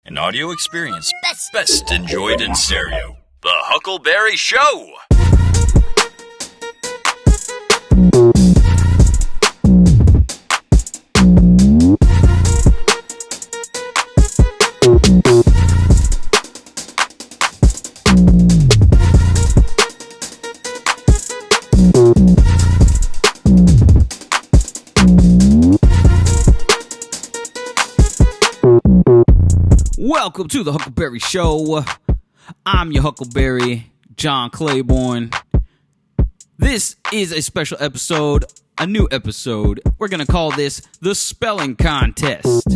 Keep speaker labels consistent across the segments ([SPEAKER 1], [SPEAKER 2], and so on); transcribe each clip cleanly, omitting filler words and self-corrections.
[SPEAKER 1] An audio experience best enjoyed in stereo. The Huckleberry Show!
[SPEAKER 2] Welcome to the Huckleberry Show. I'm your Huckleberry, John Claiborne. This is a special episode, a new episode. We're going to call this the Spelling Contest.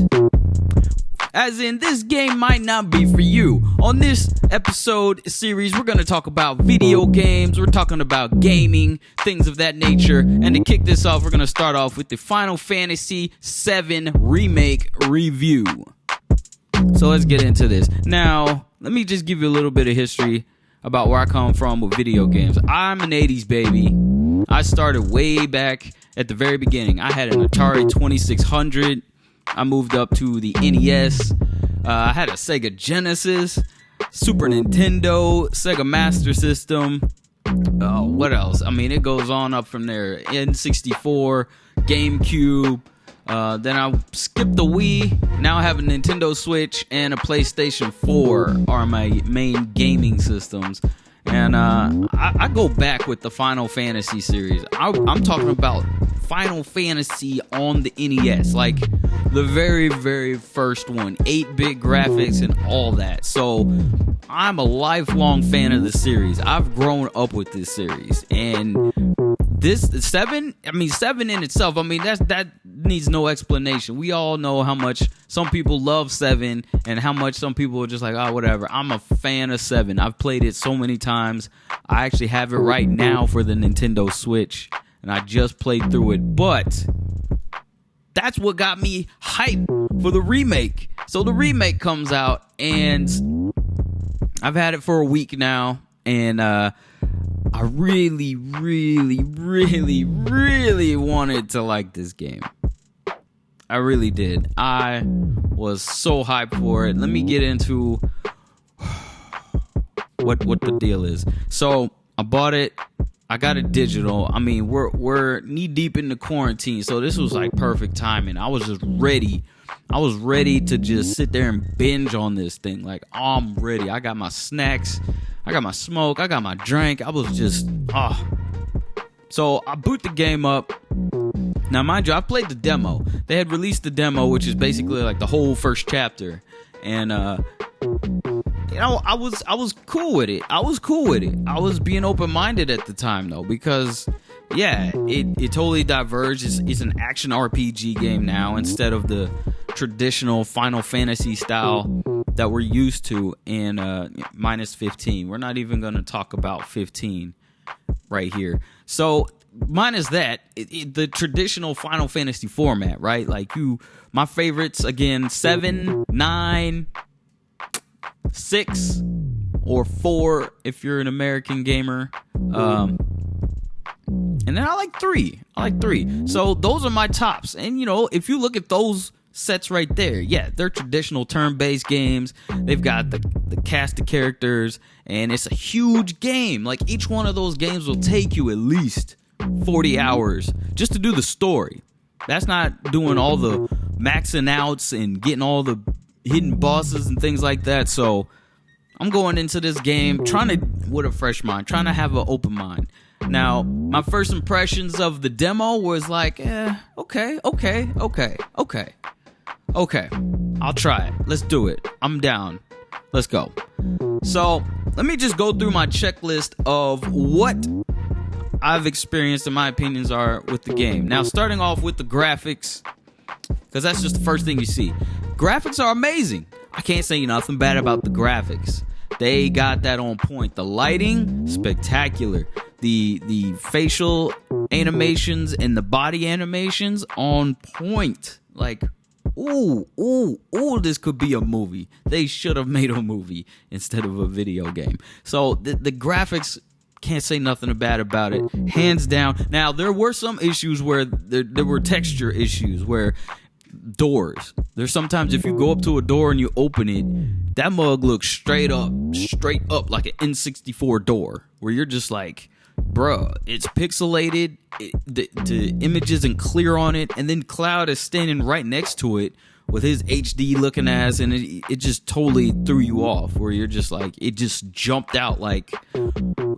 [SPEAKER 2] As in, this game might not be for you. On this episode series, we're going to talk about video games. We're talking about gaming, things of that nature. And to kick this off, we're going to start off with the Final Fantasy VII Remake review. So let's get into this. Now, let me just give you a little bit of history about where I come from with video games. I'm an 80s baby. I started way back at the very beginning. I had an Atari 2600. I moved up to the NES. I had a Sega Genesis, Super Nintendo, Sega Master System. What else? I mean, it goes on up from there. N64, GameCube. Then I skipped the Wii. Now I have a Nintendo Switch and a PlayStation 4 are my main gaming systems. And I go back with the Final Fantasy series. I'm talking about Final Fantasy on the NES, like the very, very first one, 8-bit graphics and all that. So I'm a lifelong fan of the series. I've grown up with this series, and this 7 in itself, I mean, that needs no explanation. We all know how much some people love 7 and how much some people are just like, oh, whatever. I'm a fan of 7. I've played it so many times. I actually have it right now for the Nintendo Switch, and I just played through it. But that's what got me hyped for the remake. So the remake comes out, and I've had it for a week now, and I really, really, really, really wanted to like this game. I really did. I was so hyped for it. Let me get into what the deal is. So I bought it. I got it digital. I mean, we're knee deep in the quarantine, so this was like perfect timing. I was just ready. I was ready to just sit there and binge on this thing. Like, I'm ready. I got my snacks. I got my smoke. I got my drink. I was just, So I boot the game up. Now, mind you, I played the demo. They had released the demo, which is basically like the whole first chapter. And, I was cool with it. I was being open-minded at the time, though, because, yeah, it totally diverged. It's an action RPG game now instead of the traditional Final Fantasy style that we're used to in minus 15. We're not even going to talk about 15 right here. So minus that, the traditional Final Fantasy format, right? Like my favorites, again, 7, 9, 6, or 4 if you're an American gamer. And then I like 3. So those are my tops. And, if you look at those sets right there, yeah, they're traditional turn-based games. They've got the cast of characters, and it's a huge game. Like, each one of those games will take you at least 40 hours just to do the story. That's not doing all the maxing outs and getting all the hidden bosses and things like that. So I'm going into this game trying to, with a fresh mind, trying to have an open mind. Now, my first impressions of the demo was like, okay. I'll try it. Let's do it. I'm down. Let's go. So, let me just go through my checklist of what I've experienced and my opinions are with the game. Now, starting off with the graphics, because that's just the first thing you see. Graphics are amazing. I can't say nothing bad about the graphics. They got that on point. The lighting, spectacular. The facial animations and the body animations on point. Like, ooh, this could be a movie. They should have made a movie instead of a video game. So the graphics, can't say nothing bad about it. Hands down. Now, there were some issues where there were texture issues where doors. There's sometimes if you go up to a door and you open it, that mug looks straight up like an N64 door, where you're just like, bruh, it's pixelated, the image isn't clear on it, and then Cloud is standing right next to it with his HD looking ass, and it just totally threw you off, where you're just like, it just jumped out like,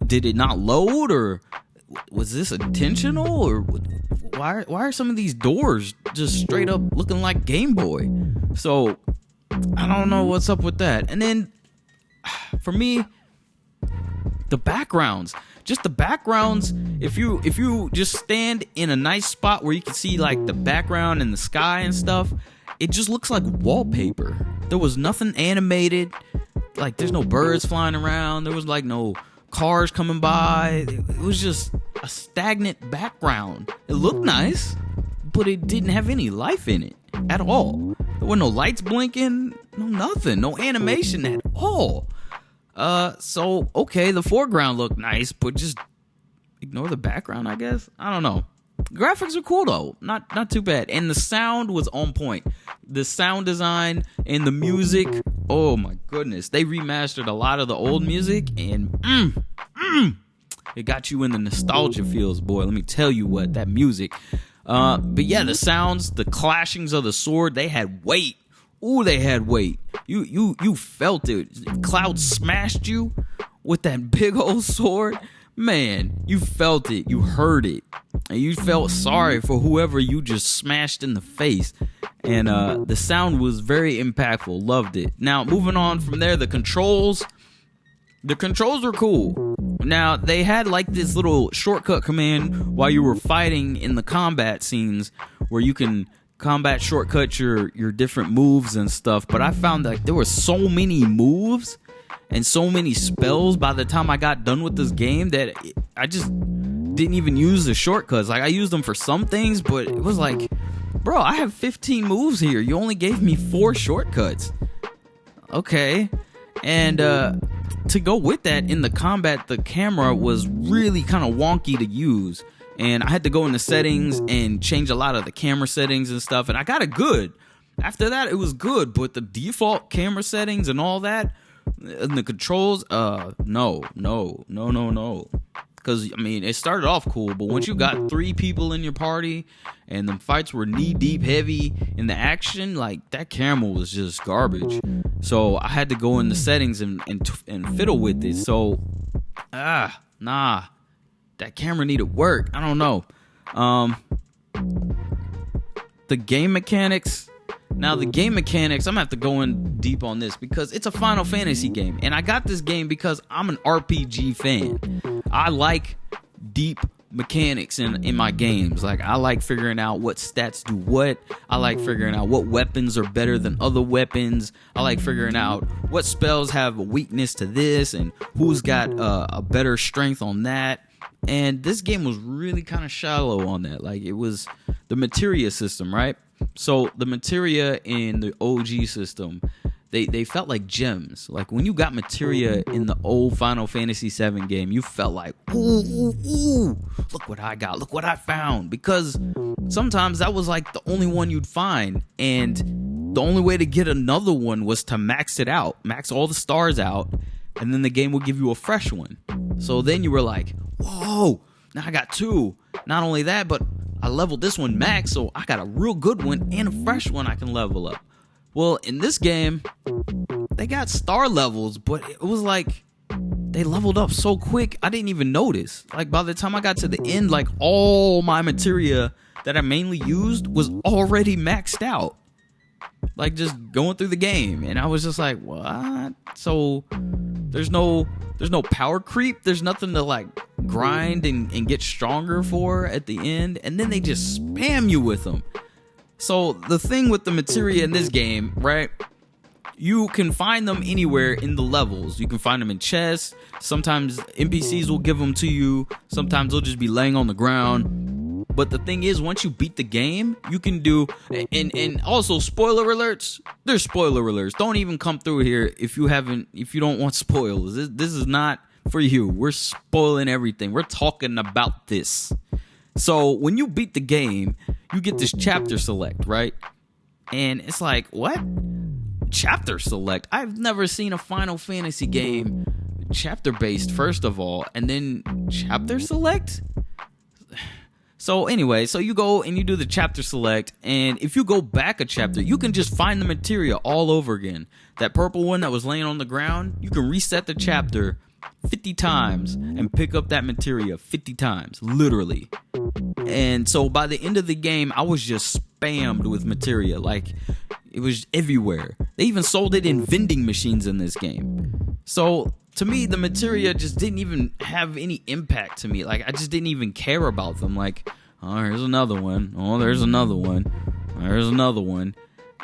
[SPEAKER 2] did it not load, or was this intentional, or why are some of these doors just straight up looking like Game Boy? So I don't know what's up with that. And then for me, the backgrounds, if you just stand in a nice spot where you can see like the background and the sky and stuff, it just looks like wallpaper. There was nothing animated, like there's no birds flying around, there was like no cars coming by. It was just a stagnant background. It looked nice, but it didn't have any life in it at all. There were no lights blinking, no nothing, no animation at all. So okay, the foreground looked nice, but just ignore the background, I guess. I don't know. Graphics are cool though, not too bad, and the sound was on point. The sound design and the music, oh my goodness, they remastered a lot of the old music, and it got you in the nostalgia feels, boy. Let me tell you what, that music. But yeah, the sounds, the clashings of the sword, they had weight. Ooh, they had weight. You felt it. Cloud smashed you with that big old sword. Man, you felt it. You heard it. And you felt sorry for whoever you just smashed in the face. And the sound was very impactful. Loved it. Now, moving on from there, the controls. The controls were cool. Now, they had like this little shortcut command while you were fighting in the combat scenes, where you can combat shortcut your different moves and stuff. But I found that there were so many moves and so many spells by the time I got done with this game that I just didn't even use the shortcuts. Like, I used them for some things, but it was like, bro, I have 15 moves here. You only gave me 4 shortcuts. Okay. And to go with that, in the combat, the camera was really kind of wonky to use. And I had to go into settings and change a lot of the camera settings and stuff. And I got it good. After that, it was good. But the default camera settings and all that, and the controls, no. Because, I mean, it started off cool, but once you got 3 people in your party and the fights were knee-deep heavy in the action, like, that camera was just garbage. So I had to go in the settings and fiddle with it. So, nah. That camera needed work. I don't know. The game mechanics. Now, the game mechanics, I'm going to have to go in deep on this because it's a Final Fantasy game. And I got this game because I'm an RPG fan. I like deep mechanics in my games. Like, I like figuring out what stats do what. I like figuring out what weapons are better than other weapons. I like figuring out what spells have a weakness to this and who's got a better strength on that. And this game was really kind of shallow on that. Like, it was the materia system, right? So the materia in the OG system, they felt like gems. Like, when you got materia in the old Final Fantasy VII game, you felt like, ooh, look what I got, look what I found. Because sometimes that was like the only one you'd find, and the only way to get another one was to max it out, max all the stars out, and then the game would give you a fresh one. So then you were like, whoa, now I got 2. Not only that, but I leveled this one max, so I got a real good one and a fresh one I can level up. Well, in this game, they got star levels, but it was like they leveled up so quick, I didn't even notice. Like, by the time I got to the end, like, all my materia that I mainly used was already maxed out. Like, just going through the game, and I was just like, what? So there's no power creep. There's nothing to like grind and get stronger for at the end, and then they just spam you with them. So the thing with the materia in this game, right? You can find them anywhere in the levels. You can find them in chests. Sometimes NPCs will give them to you. Sometimes they'll just be laying on the ground. But the thing is, once you beat the game, you can do, and also spoiler alerts. There's spoiler alerts. Don't even come through here if you don't want spoilers. This is not for you. We're spoiling everything. We're talking about this. So when you beat the game, you get this chapter select, right? And it's like, what? Chapter select? I've never seen a Final Fantasy game chapter-based, first of all, and then chapter select? So anyway, so you go and you do the chapter select, and if you go back a chapter, you can just find the materia all over again. That purple one that was laying on the ground, you can reset the chapter 50 times and pick up that materia 50 times, literally. And so by the end of the game, I was just spammed with materia. Like, it was everywhere. They even sold it in vending machines in this game. So to me, the materia just didn't even have any impact to me. Like, I just didn't even care about them. Like, oh, here's another one. Oh, there's another one. There's another one.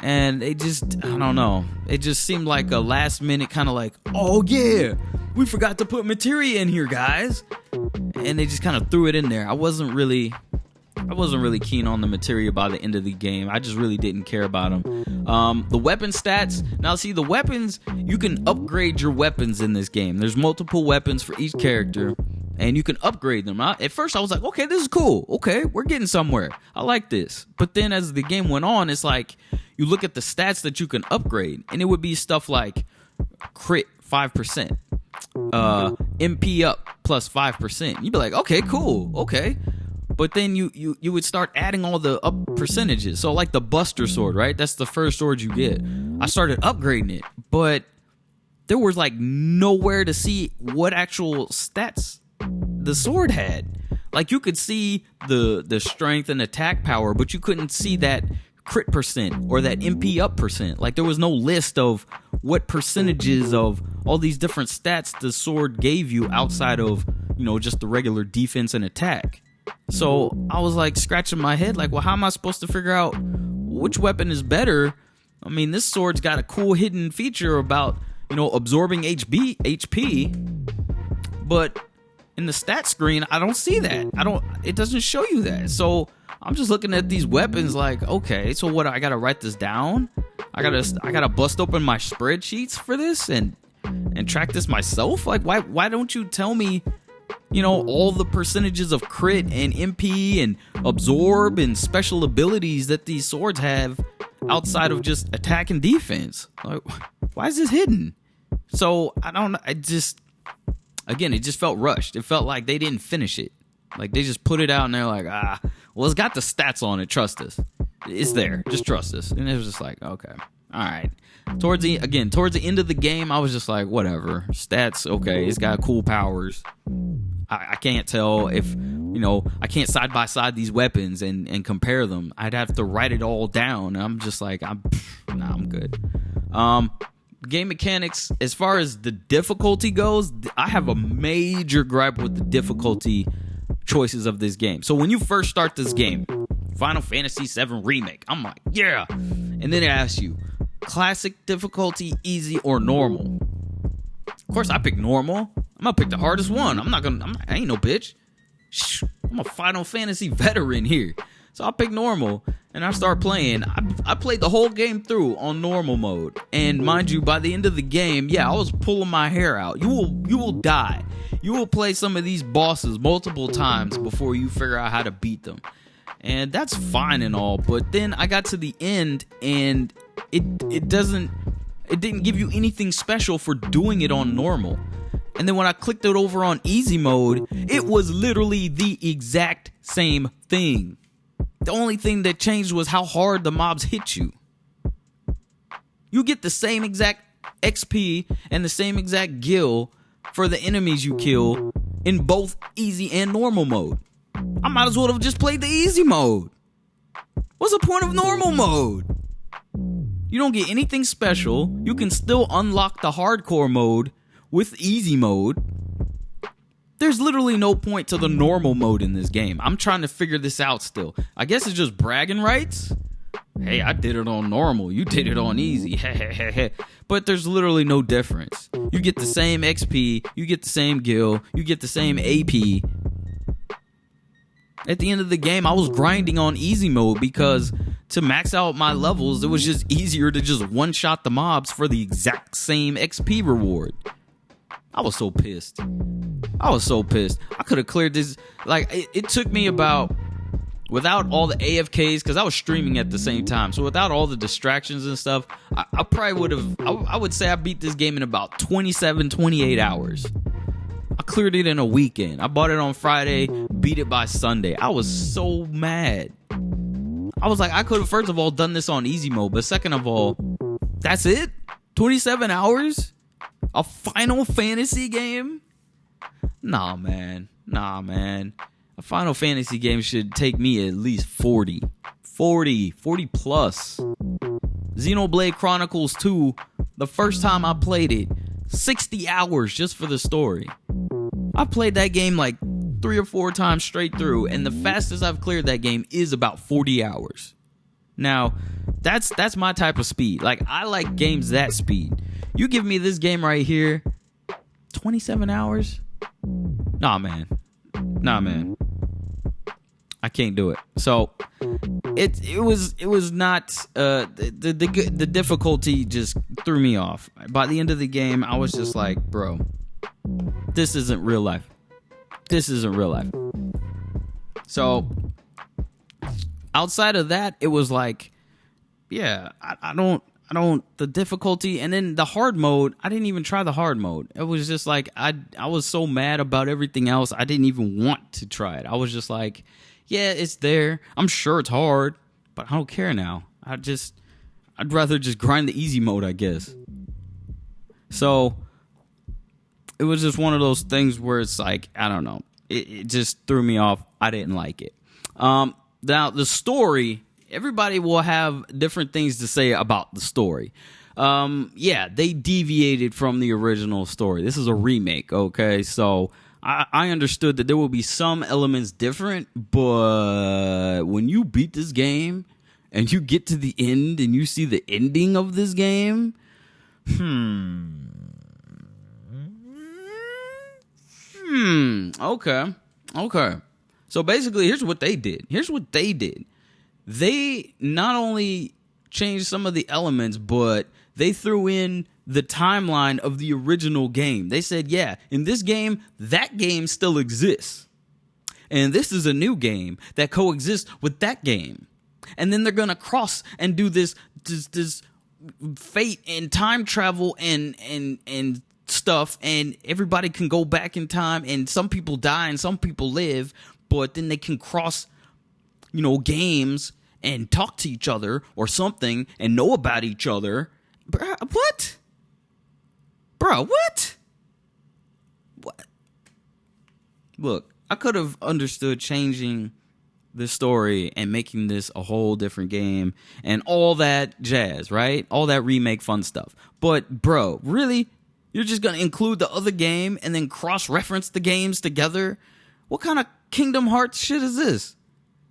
[SPEAKER 2] And it just, I don't know. It just seemed like a last minute kind of like, oh yeah, we forgot to put materia in here, guys. And they just kind of threw it in there. I wasn't really keen on the materia by the end of the game. I just really didn't care about them. The weapon stats. Now, see, the weapons, you can upgrade your weapons in this game. There's multiple weapons for each character, and you can upgrade them. At first, I was like, okay, this is cool. Okay, we're getting somewhere. I like this. But then as the game went on, it's like you look at the stats that you can upgrade, and it would be stuff like crit 5%, MP up plus 5%. You'd be like, okay, cool, okay. But then you would start adding all the up percentages. So like the Buster Sword, right? That's the first sword you get. I started upgrading it, but there was like nowhere to see what actual stats the sword had. Like you could see the strength and attack power, but you couldn't see that crit percent or that MP up percent. Like there was no list of what percentages of all these different stats the sword gave you outside of, just the regular defense and attack. So I was like scratching my head like, well, how am I supposed to figure out which weapon is better? I mean, this sword's got a cool hidden feature about, absorbing HP, but in the stat screen, I don't see that. It doesn't show you that. So I'm just looking at these weapons like, okay, so what, I gotta write this down? I gotta bust open my spreadsheets for this and track this myself? Like, why don't you tell me, all the percentages of crit and MP and absorb and special abilities that these swords have outside of just attack and defense? Like, why is this hidden? So I don't know. It just felt rushed. It felt like they didn't finish it. Like they just put it out and they're like, well, it's got the stats on it. Trust us. It's there. Just trust us. And it was just like, okay, all right. Towards the end of the game, I was just like, whatever. Stats, okay. It's got cool powers. I can't tell if, I can't side by side these weapons and compare them. I'd have to write it all down. And I'm just like, I'm good. Game mechanics, as far as the difficulty goes, I have a major gripe with the difficulty choices of this game. So when you first start this game, Final Fantasy VII Remake, I'm like, yeah. And then it asks you, classic difficulty, easy, or normal. Of course, I pick normal. I'm gonna pick the hardest one. I ain't no bitch. I'm a Final Fantasy veteran here. So I pick normal and I start playing. I played the whole game through on normal mode. And mind you, by the end of the game, I was pulling my hair out. You will die. You will play some of these bosses multiple times before you figure out how to beat them. And that's fine and all, but then I got to the end and it didn't give you anything special for doing it on normal. And then when I clicked it over on easy mode, it was literally the exact same thing. The only thing that changed was how hard the mobs hit you. You get the same exact XP and the same exact gil for the enemies you kill in both easy and normal mode. I might as well have just played the easy mode. What's the point of normal mode? You don't get anything special. You can still unlock the hardcore mode with easy mode. There's literally no point to the normal mode in this game. I'm trying to figure this out still. I guess it's just bragging rights. Hey, I did it on normal. You did it on easy. But there's literally no difference. You get the same XP. You get the same gil. You get the same AP. At the end of the game, I was grinding on easy mode because to max out my levels, it was just easier to just one-shot the mobs for the exact same XP reward. I was so pissed. I could have cleared this. Like, it took me about without all the AFKs, because I was streaming at the same time, so without all the distractions and stuff, I probably would have, I would say I beat this game in about 27, 28 hours. I cleared it in a weekend. I bought it on Friday, beat it by Sunday. I was so mad. I was like, I could have, first of all, done this on easy mode, but second of all, that's it? 27 hours? A Final Fantasy game? Nah, man. A Final Fantasy game should take me at least 40 plus. Xenoblade Chronicles 2, the first time I played it, 60 hours just for the story. I played that game like 3 or 4 times straight through, and the fastest I've cleared that game is about 40 hours. Now, that's my type of speed. Like, I like games that speed. You give me this game right here, 27 hours? Nah, man. I can't do it. So it was not the difficulty just threw me off. By the end of the game, I was just like, bro, this isn't real life. So outside of that, it was like, yeah, I don't the difficulty, and then the hard mode, I didn't even try the hard mode. It was just like I was so mad about everything else, I didn't even want to try it. I was just like, yeah, it's there. I'm sure it's hard, but I don't care now. I'd rather just grind the easy mode, I guess. So it was just one of those things where it's like, I don't know. It just threw me off. I didn't like it. Now, the story, everybody will have different things to say about the story. Yeah, they deviated from the original story. This is a remake, okay? So I understood that there will be some elements different, but when you beat this game and you get to the end and you see the ending of this game, okay. So basically, here's what they did. They not only changed some of the elements, but they threw in the timeline of the original game. They said, yeah, in this game, that game still exists. And this is a new game that coexists with that game. And then they're going to cross and do this fate and time travel and stuff, and everybody can go back in time, and some people die and some people live, but then they can cross, games and talk to each other or something and know about each other. What? Bro, what? Look, I could have understood changing the story and making this a whole different game and all that jazz, right? All that remake fun stuff. But, bro, really? You're just going to include the other game and then cross-reference the games together? What kind of Kingdom Hearts shit is this?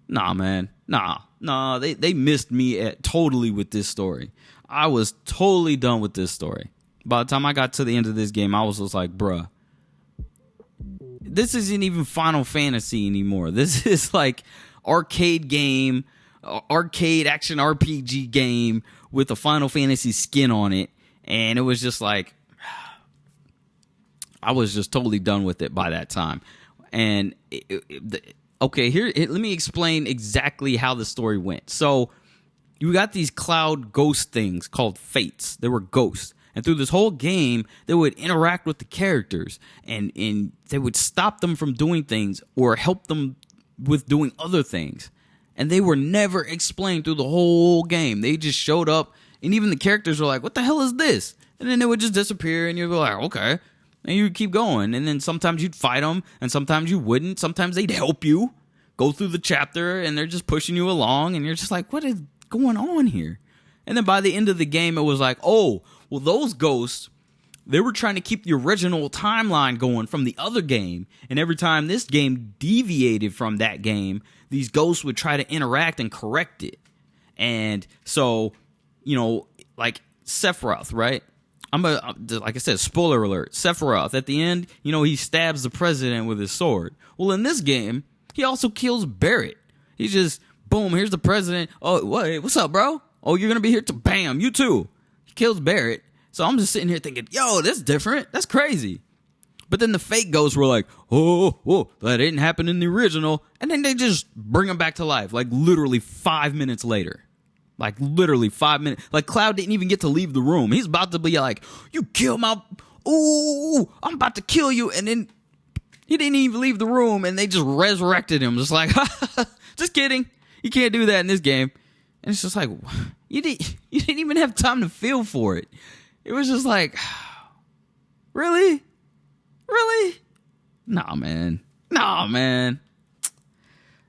[SPEAKER 2] Nah, man. Nah. They missed me totally with this story. I was totally done with this story. By the time I got to the end of this game, I was just like, bruh, this isn't even Final Fantasy anymore. This is like arcade game, arcade action RPG game with a Final Fantasy skin on it. And it was just like, I was just totally done with it by that time. And okay, here, let me explain exactly how the story went. So you got these cloud ghost things called fates. They were ghosts. And through this whole game, they would interact with the characters, and they would stop them from doing things or help them with doing other things. And they were never explained through the whole game. They just showed up, and even the characters were like, what the hell is this? And then they would just disappear, and you'd go like, okay. And you'd keep going. And then sometimes you'd fight them, and sometimes you wouldn't. Sometimes they'd help you go through the chapter, and they're just pushing you along, and you're just like, what is going on here? And then by the end of the game, it was like, oh, well, those ghosts, they were trying to keep the original timeline going from the other game. And every time this game deviated from that game, these ghosts would try to interact and correct it. And so, like Sephiroth, right? Like I said, spoiler alert, Sephiroth, at the end, he stabs the president with his sword. Well, in this game, he also kills Barrett. He just, boom, here's the president. Oh, what's up, bro? Oh, you're going to be here too? Bam, you too. He kills Barrett. So I'm just sitting here thinking, yo, that's different. That's crazy. But then the fake ghosts were like, oh, that didn't happen in the original. And then they just bring them back to life, like literally 5 minutes later. Like literally 5 minutes. Like Cloud didn't even get to leave the room. He's about to be like, you kill my, ooh, I'm about to kill you. And then he didn't even leave the room and they just resurrected him. Just like, just kidding. You can't do that in this game. And it's just like, you didn't even have time to feel for it. It was just like, really? Really? Nah, man.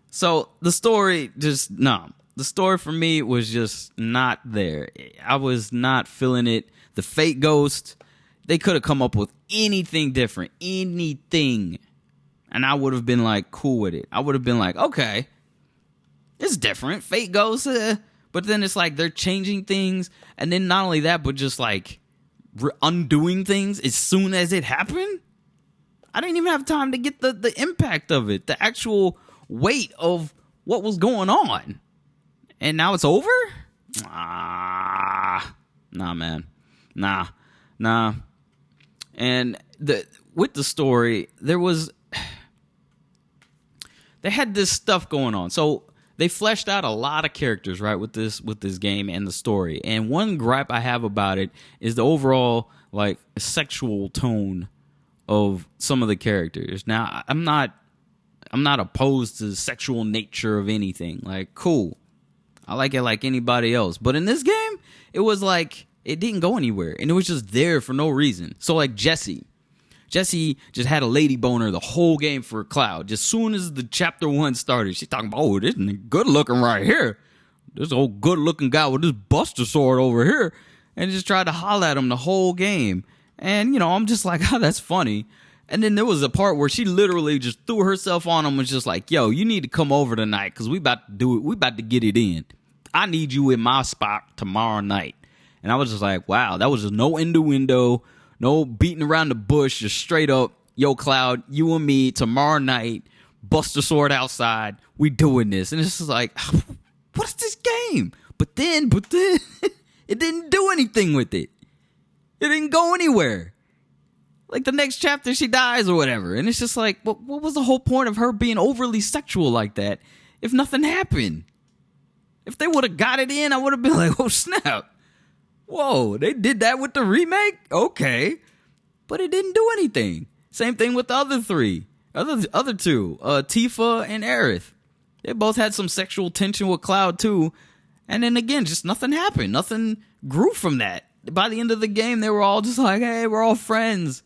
[SPEAKER 2] So the story just, the story for me was just not there. I was not feeling it. The fake ghost, they could have come up with anything different, anything. And I would have been like, cool with it. I would have been like, okay, it's different. Fake ghost. But then it's like they're changing things. And then not only that, but just like undoing things as soon as it happened. I didn't even have time to get the impact of it, the actual weight of what was going on. And now it's over? Nah, man. Nah. And with the story, they had this stuff going on. So they fleshed out a lot of characters, right, with this game and the story. And one gripe I have about it is the overall like sexual tone of some of the characters. Now, I'm not opposed to the sexual nature of anything. Like, cool. I like it like anybody else. But in this game, it was like it didn't go anywhere. And it was just there for no reason. So like Jesse just had a lady boner the whole game for Cloud. Just soon as the chapter 1 started, she's talking about, oh, this is good looking right here. This old good looking guy with this buster sword over here. And just tried to holler at him the whole game. And, you know, I'm just like, oh, that's funny. And then there was a part where she literally just threw herself on him and was just like, yo, you need to come over tonight because we about to do it. We about to get it in. I need you in my spot tomorrow night. And I was just like, wow, that was just no innuendo, no beating around the bush, just straight up, yo, Cloud, you and me tomorrow night, buster sword outside, we doing this. And it's just like, what is this game? But then it didn't do anything with it. It didn't go anywhere. Like the next chapter, she dies or whatever. And it's just like, what was the whole point of her being overly sexual like that if nothing happened? If they would have got it in, I would have been like, oh, snap. Whoa, they did that with the remake? Okay. But it didn't do anything. Same thing with the other two, Tifa and Aerith. They both had some sexual tension with Cloud too. And then again, just nothing happened. Nothing grew from that. By the end of the game, they were all just like, hey, we're all friends.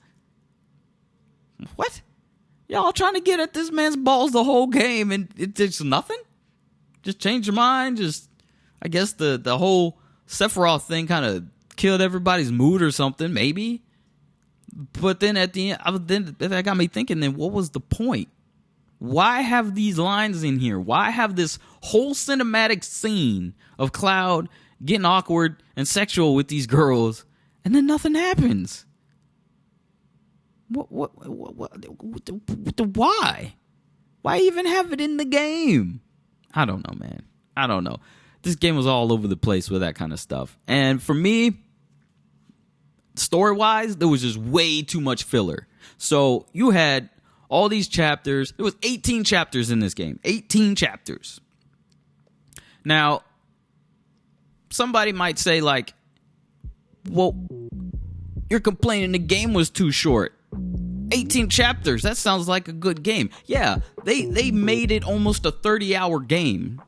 [SPEAKER 2] What? Y'all trying to get at this man's balls the whole game and it's just nothing? Just change your mind? Just, I guess the whole Sephiroth thing kind of killed everybody's mood or something, maybe. But then at the end, that got me thinking, then what was the point? Why have these lines in here? Why have this whole cinematic scene of Cloud getting awkward and sexual with these girls, and then nothing happens? What why? Why even have it in the game? I don't know, man. I don't know. This game was all over the place with that kind of stuff. And for me, story-wise, there was just way too much filler. So you had all these chapters. There was 18 chapters in this game. 18 chapters. Now, somebody might say, like, well, you're complaining the game was too short. 18 chapters, that sounds like a good game. Yeah, they made it almost a 30-hour game.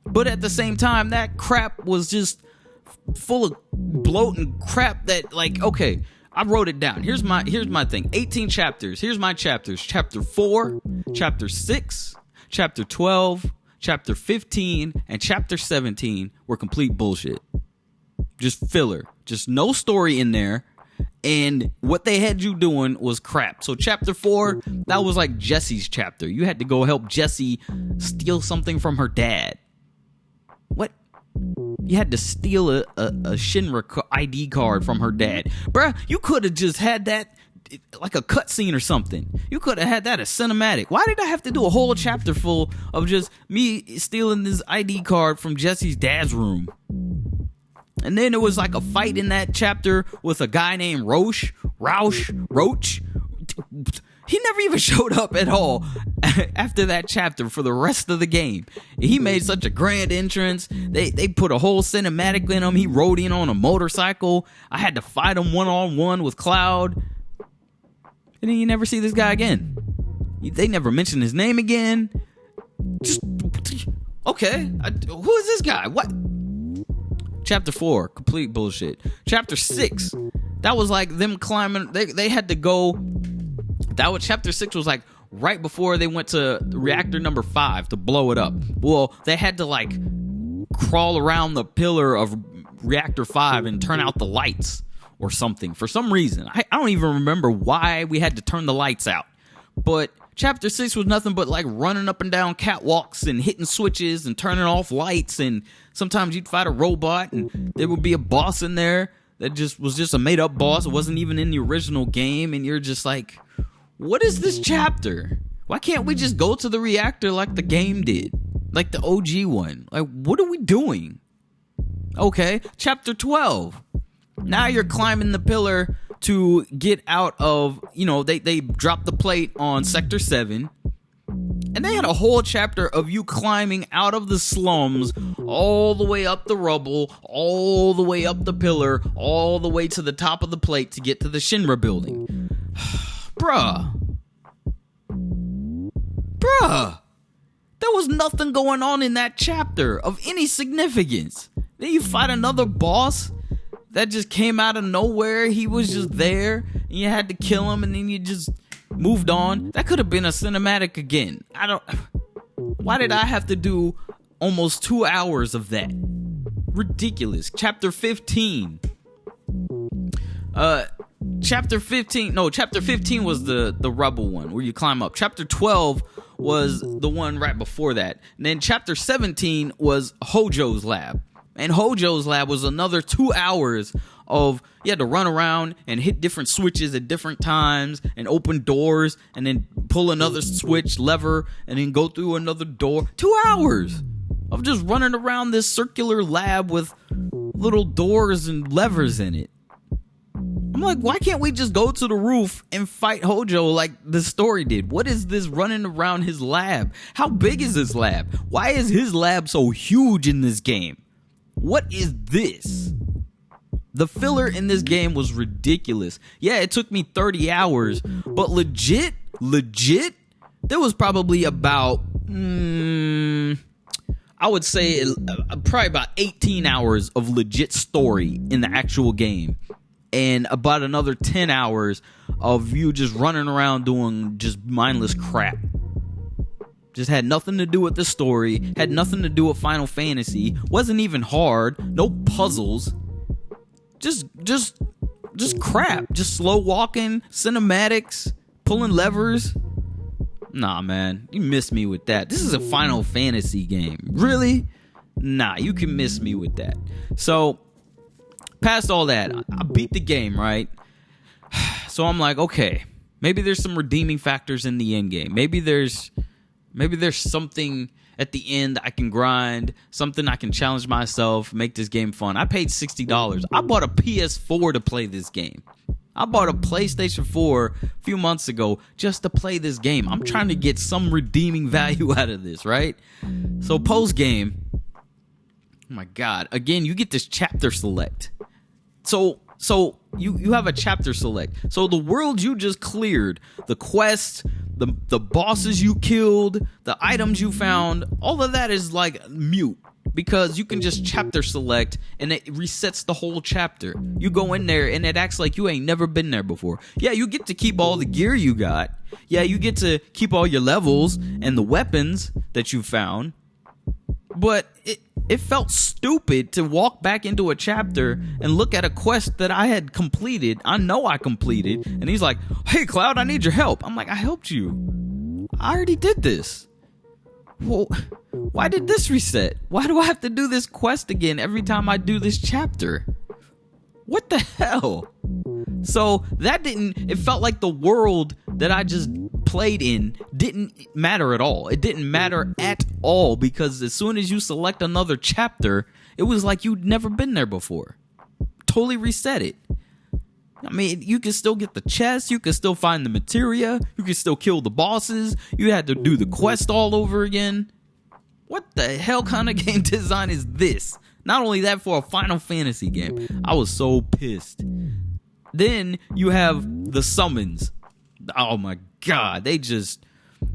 [SPEAKER 2] But at the same time, that crap was just full of bloat and crap that, like, okay, I wrote it down. Here's my thing. 18 chapters. Here's my chapters. Chapter 4, Chapter 6, Chapter 12, Chapter 15, and Chapter 17 were complete bullshit. Just filler. Just no story in there. And what they had you doing was crap. So Chapter 4, that was like Jesse's chapter. You had to go help Jessie steal something from her dad. What? You had to steal a Shinra ID card from her dad. Bruh, you could have just had that like a cutscene or something. You could have had that as cinematic. Why did I have to do a whole chapter full of just me stealing this ID card from Jesse's dad's room? And then there was like a fight in that chapter with a guy named Roach. He never even showed up at all after that chapter for the rest of the game. He made such a grand entrance. They put a whole cinematic in him. He rode in on a motorcycle. I had to fight him one-on-one with Cloud. And then you never see this guy again. They never mention his name again. Just, okay, who is this guy? What? Chapter 4, complete bullshit. Chapter 6, that was like them climbing. They had to go. Chapter 6 was like right before they went to reactor number 5 to blow it up. Well, they had to like crawl around the pillar of reactor 5 and turn out the lights or something for some reason. I don't even remember why we had to turn the lights out. But chapter 6 was nothing but like running up and down catwalks and hitting switches and turning off lights. And sometimes you'd fight a robot and there would be a boss in there that was just a made up boss. It wasn't even in the original game. And you're just like, what is this chapter? Why can't we just go to the reactor like the game did? Like the OG one? Like, what are we doing? Okay, chapter 12. Now you're climbing the pillar to get out of, they dropped the plate on Sector 7. And they had a whole chapter of you climbing out of the slums, all the way up the rubble, all the way up the pillar, all the way to the top of the plate to get to the Shinra building. Bruh. There was nothing going on in that chapter of any significance. Then you fight another boss that just came out of nowhere. He was just there, and you had to kill him, and then you just moved on. That could have been a cinematic again. Why did I have to do almost 2 hours of that? Ridiculous. Chapter 15. Chapter 15 was the rubble one where you climb up. Chapter 12 was the one right before that. And then chapter 17 was Hojo's lab. And Hojo's lab was another 2 hours of you had to run around and hit different switches at different times and open doors and then pull another switch lever and then go through another door. 2 hours of just running around this circular lab with little doors and levers in it. I'm like, why can't we just go to the roof and fight Hojo like the story did? What is this running around his lab? How big is his lab? Why is his lab so huge in this game? What is this? The filler in this game was ridiculous. Yeah, it took me 30 hours, but legit, there was probably about, I would say probably about 18 hours of legit story in the actual game. And about another 10 hours of you just running around doing just mindless crap. Just had nothing to do with the story. Had nothing to do with Final Fantasy. Wasn't even hard. No puzzles. Just crap. Just slow walking, cinematics, pulling levers. Nah, man. You missed me with that. This is a Final Fantasy game. Really? Nah, you can miss me with that. So, past all that, I beat the game, right? So I'm like, okay, maybe there's some redeeming factors in the end game. Maybe there's something at the end I can grind, something I can challenge myself, make this game fun. I paid $60. I bought a PS4 to play this game. I bought a PlayStation 4 a few months ago just to play this game. I'm trying to get some redeeming value out of this, right? So post-game, oh my God, again, you get this chapter select. So you have a chapter select. So the world you just cleared, the quest, the bosses you killed, the items you found, all of that is like mute because you can just chapter select and it resets the whole chapter. You go in there and it acts like you ain't never been there before. Yeah, you get to keep all the gear you got. Yeah, you get to keep all your levels and the weapons that you found. But it felt stupid to walk back into a chapter and look at a quest that I had completed. I know I completed. And he's like, hey, Cloud, I need your help. I'm like, I helped you. I already did this. Well, why did this reset? Why do I have to do this quest again every time I do this chapter? What the hell? So it felt like the world that I just played in didn't matter at all. It didn't matter at all because as soon as you select another chapter, it was like you'd never been there before. Totally reset it. I mean, you can still get the chest, you can still find the materia, you can still kill the bosses, you had to do the quest all over again. What the hell kind of game design is this? Not only that, for a Final Fantasy game. I was so pissed. Then you have the summons. Oh my god, they just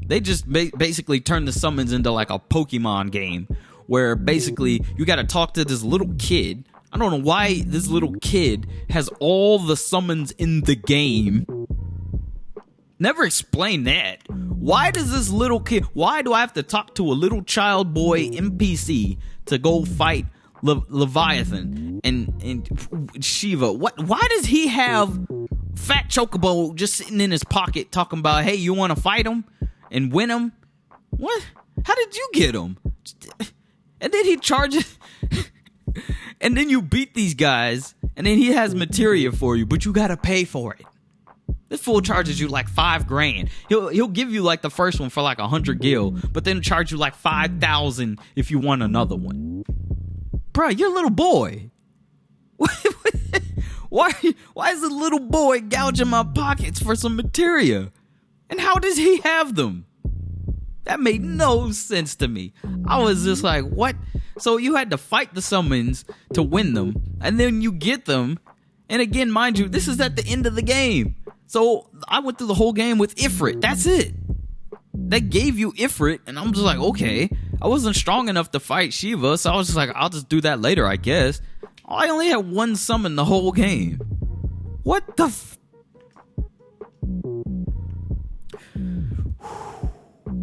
[SPEAKER 2] basically turned the summons into like a Pokemon game, where basically you got to talk to this little kid. I don't know why this little kid has all the summons in the game. Never explain that. Why does this little kid, why do I have to talk to a little child boy NPC to go fight Leviathan and Shiva? Why does he have Fat Chocobo just sitting in his pocket talking about, hey, you want to fight him and win him? What? How did you get him? And then he charges... And then you beat these guys, and then he has materia for you, but you gotta pay for it. This fool charges you like $5,000. He'll give you like the first one for like 100 gil, but then charge you like 5,000 if you want another one. Bruh, you're a little boy. Why is a little boy gouging my pockets for some materia? And how does he have them? That made no sense to me. I was just like, what? So you had to fight the summons to win them, and then you get them. And again, mind you, this is at the end of the game. So I went through the whole game with Ifrit. That's it. They gave you Ifrit, and I'm just like, okay. I wasn't strong enough to fight Shiva, so I was just like, I'll just do that later, I guess. I only had one summon the whole game. What the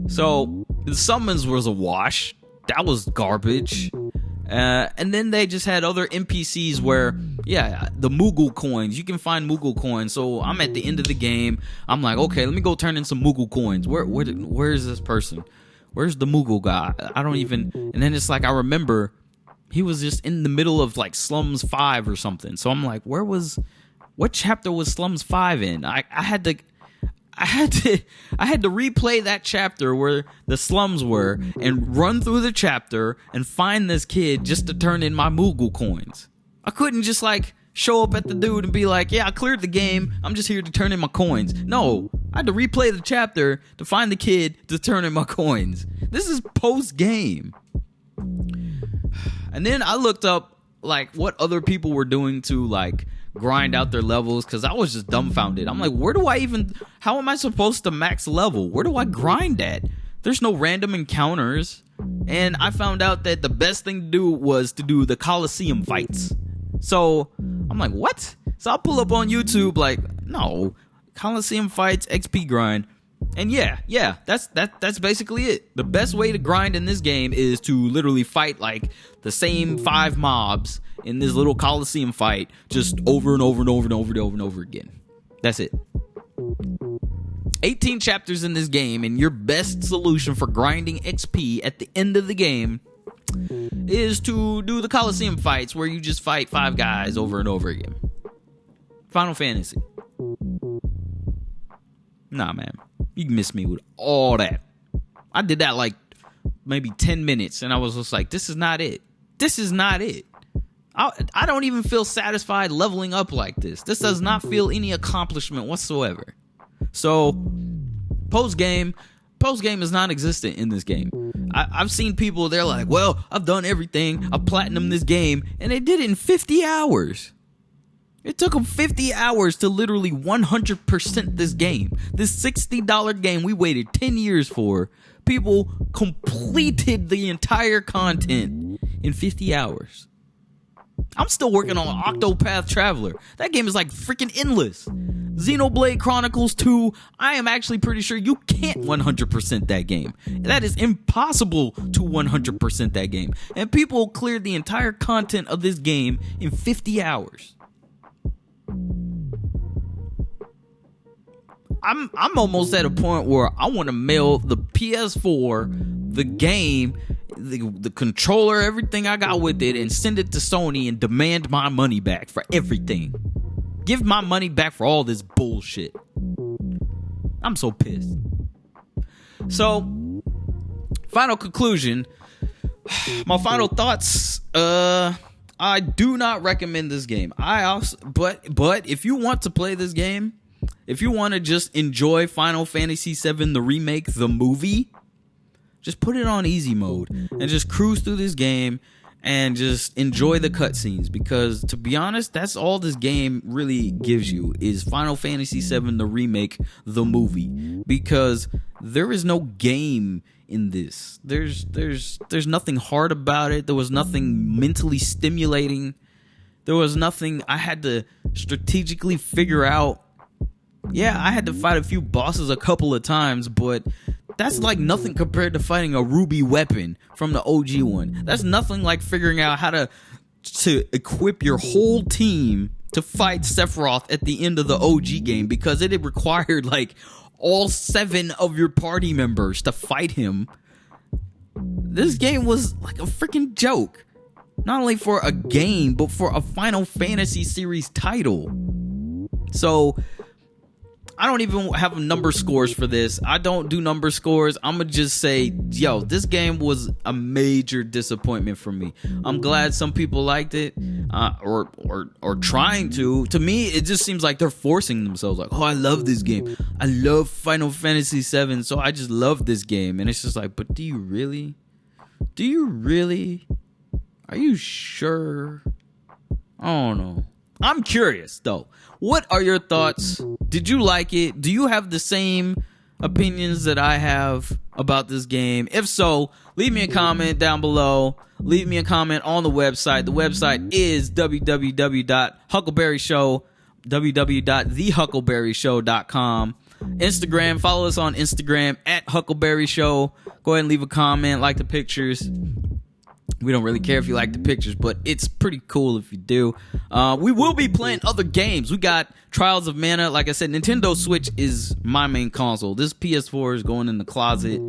[SPEAKER 2] So, the summons was a wash. That was garbage. And then they just had other NPCs where, yeah, the Moogle coins. You can find Moogle coins. So, I'm at the end of the game. I'm like, okay, let me go turn in some Moogle coins. Where is this person? Where's the Moogle guy? I don't even... And then it's like, I remember he was just in the middle of, like, Slums 5 or something. So, I'm like, what chapter was Slums 5 in? I had to replay that chapter where the slums were and run through the chapter and find this kid just to turn in my Moogle coins. I couldn't just like show up at the dude and be like, yeah, I cleared the game. I'm just here to turn in my coins. No, I had to replay the chapter to find the kid to turn in my coins. This is post game. And then I looked up like what other people were doing to like grind out their levels, because I was just dumbfounded. I'm like, how am I supposed to max level? Where do I grind at? There's no random encounters. And I found out that the best thing to do was to do the Coliseum fights. So I'm like, what? So I'll pull up on YouTube like, no, Coliseum fights, XP grind. And yeah, that's basically it. The best way to grind in this game is to literally fight like the same 5 mobs in this little Coliseum fight just over and over and over and over and over and over again. That's it. 18 chapters in this game, and your best solution for grinding XP at the end of the game is to do the Coliseum fights where you just fight 5 guys over and over again. Final Fantasy. Nah, man. You can miss me with all that. I did that like maybe 10 minutes, and I was just like, this is not it. This is not it. I don't even feel satisfied leveling up like this. This does not feel any accomplishment whatsoever. So, post-game is non-existent in this game. I've seen people, they're like, well, I've done everything. I've platinumed this game, and they did it in 50 hours. It took them 50 hours to literally 100% this game. This $60 game we waited 10 years for. People completed the entire content in 50 hours. I'm still working on Octopath Traveler. That game is like freaking endless. Xenoblade Chronicles 2, I am actually pretty sure you can't 100% that game. That is impossible to 100% that game. And people cleared the entire content of this game in 50 hours. I'm almost at a point where I want to mail the PS4, the game, the controller, everything I got with it, and send it to Sony and demand my money back for everything. Give my money back for all this bullshit. I'm so pissed. So, final conclusion. My final thoughts. I do not recommend this game. But if you want to play this game, if you want to just enjoy Final Fantasy VII the remake, the movie, just put it on easy mode and just cruise through this game and just enjoy the cutscenes, because to be honest, that's all this game really gives you is Final Fantasy VII the remake, the movie, because there is no game in this. There's nothing hard about it. There was nothing mentally stimulating. There was nothing I had to strategically figure out. Yeah, I had to fight a few bosses a couple of times, but that's like nothing compared to fighting a ruby weapon from the OG one. That's nothing like figuring out how to equip your whole team to fight Sephiroth at the end of the OG game, because it required like all 7 of your party members to fight him. This game was like a freaking joke. Not only for a game, but for a Final Fantasy series title. So I don't even have number scores for this. I don't do number scores. I'm going to just say, yo, this game was a major disappointment for me. I'm glad some people liked it, or trying to. To me, it just seems like they're forcing themselves. Like, oh, I love this game. I love Final Fantasy VII, so I just love this game. And it's just like, but do you really? Do you really? Are you sure? I don't know. I'm curious, though. What are your thoughts? Did you like it? Do you have the same opinions that I have about this game? If so, leave me a comment down below. Leave me a comment on the website. The website is www.huckleberryshow, www.thehuckleberryshow.com. Instagram, follow us on Instagram at Huckleberry Show. Go ahead and leave a comment, like the pictures. We don't really care if you like the pictures, but it's pretty cool if you do. We will be playing other games. We got Trials of Mana. Like I said, Nintendo Switch is my main console. This PS4 is going in the closet.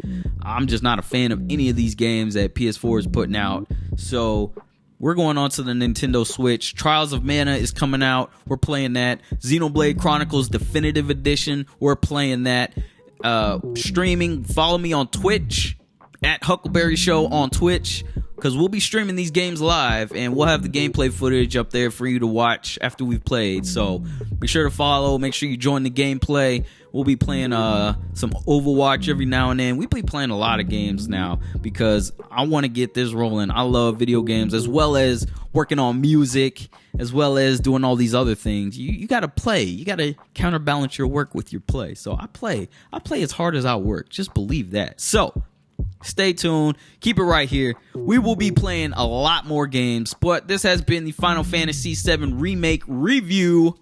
[SPEAKER 2] I'm just not a fan of any of these games that PS4 is putting out. So we're going on to the Nintendo Switch. Trials of Mana is coming out. We're playing that. Xenoblade Chronicles Definitive Edition. We're playing that. Streaming. Follow me on Twitch at Huckleberry Show on Twitch, because we'll be streaming these games live, and we'll have the gameplay footage up there for you to watch after we've played. So be sure to follow. Make sure you join the gameplay. We'll be playing some Overwatch every now and then. We'll be playing a lot of games now because I want to get this rolling. I love video games, as well as working on music, as well as doing all these other things. You got to play. You got to counterbalance your work with your play. So I play as hard as I work. Just believe that. So stay tuned. Keep it right here. We will be playing a lot more games, but this has been the Final Fantasy VII Remake review.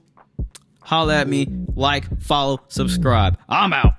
[SPEAKER 2] Holla at me. Like, follow, subscribe. I'm out.